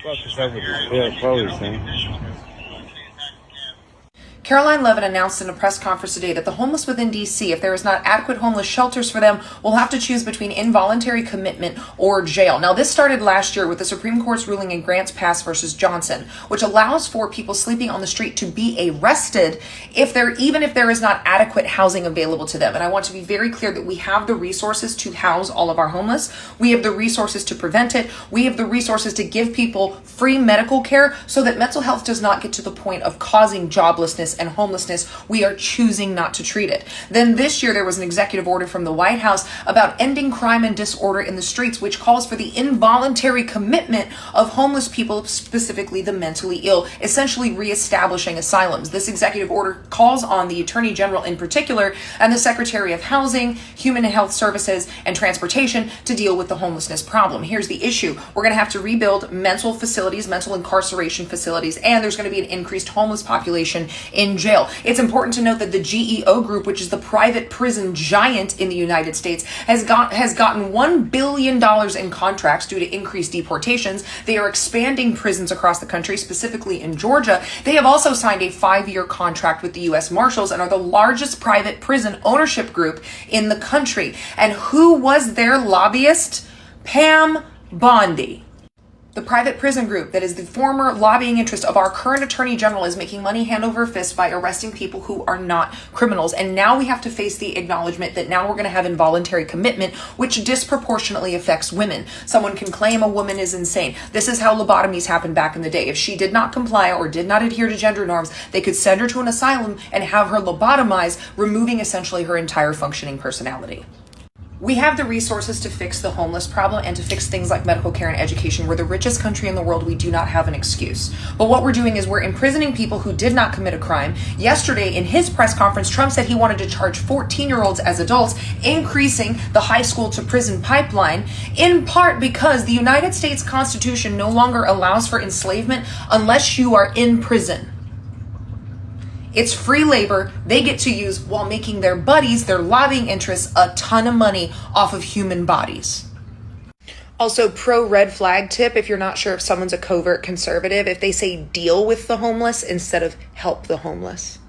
Fuck is up with this police, man? Caroline Levin announced in a press conference today that the homeless within D.C., if there is not adequate homeless shelters for them, will have to choose between involuntary commitment or jail. Now, this started last year with the Supreme Court's ruling in Grants Pass versus Johnson, which allows for people sleeping on the street to be arrested even if there is not adequate housing available to them. And I want to be very clear that we have the resources to house all of our homeless. We have the resources to prevent it. We have the resources to give people free medical care so that mental health does not get to the point of causing joblessness and homelessness. We are choosing not to treat it. Then this year, there was an executive order from the White House about ending crime and disorder in the streets, which calls for the involuntary commitment of homeless people, specifically the mentally ill, essentially reestablishing asylums. This executive order calls on the Attorney General in particular and the Secretary of Housing, Human and Health Services, and Transportation to deal with the homelessness problem. Here's the issue. We're going to have to rebuild mental facilities, mental incarceration facilities, and there's going to be an increased homeless population in jail. It's important to note that the GEO Group, which is the private prison giant in the United States, has gotten $1 billion in contracts due to increased deportations. They are expanding prisons across the country, specifically in Georgia. They have also signed a 5-year contract with the U.S. Marshals and are the largest private prison ownership group in the country. And who was their lobbyist? Pam Bondi. The private prison group that is the former lobbying interest of our current attorney general is making money hand over fist by arresting people who are not criminals. And now we have to face the acknowledgement that now we're going to have involuntary commitment, which disproportionately affects women. Someone can claim a woman is insane. This is how lobotomies happened back in the day. If she did not comply or did not adhere to gender norms, they could send her to an asylum and have her lobotomized, removing essentially her entire functioning personality. We have the resources to fix the homeless problem and to fix things like medical care and education. We're the richest country in the world. We do not have an excuse. But what we're doing is we're imprisoning people who did not commit a crime. Yesterday, in his press conference, Trump said he wanted to charge 14-year-olds as adults, increasing the high school to prison pipeline, in part because the United States Constitution no longer allows for enslavement unless you are in prison. It's free labor they get to use while making their buddies, their lobbying interests, a ton of money off of human bodies. Also, pro red flag tip, if you're not sure if someone's a covert conservative, if they say deal with the homeless instead of help the homeless.